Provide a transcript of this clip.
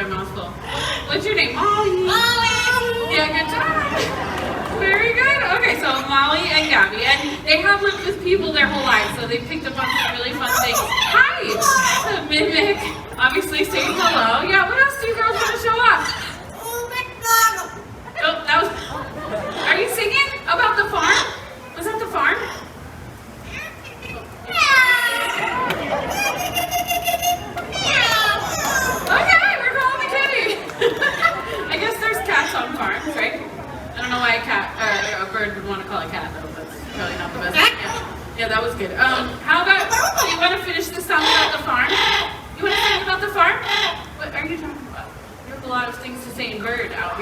their mouths full. What's your name? Molly. Yeah, good job. Very good. Okay, so Molly and Gabby, and they have lived with people their whole lives, so they picked up on some really fun things. Hi, Mimic. Obviously saying hello. Yeah, what else do you girls want to show off? Oh, that was. Are you singing about the farm? Was that the farm? Okay, we're calling the kitty. I guess there's cats on farms, right? I don't know why a bird would want to call a cat though. That's probably not the best. Yeah, that was good. How about you want to finish the song about the farm? You want to sing about the farm? What are you talking about? You have a lot of things to say in bird out here.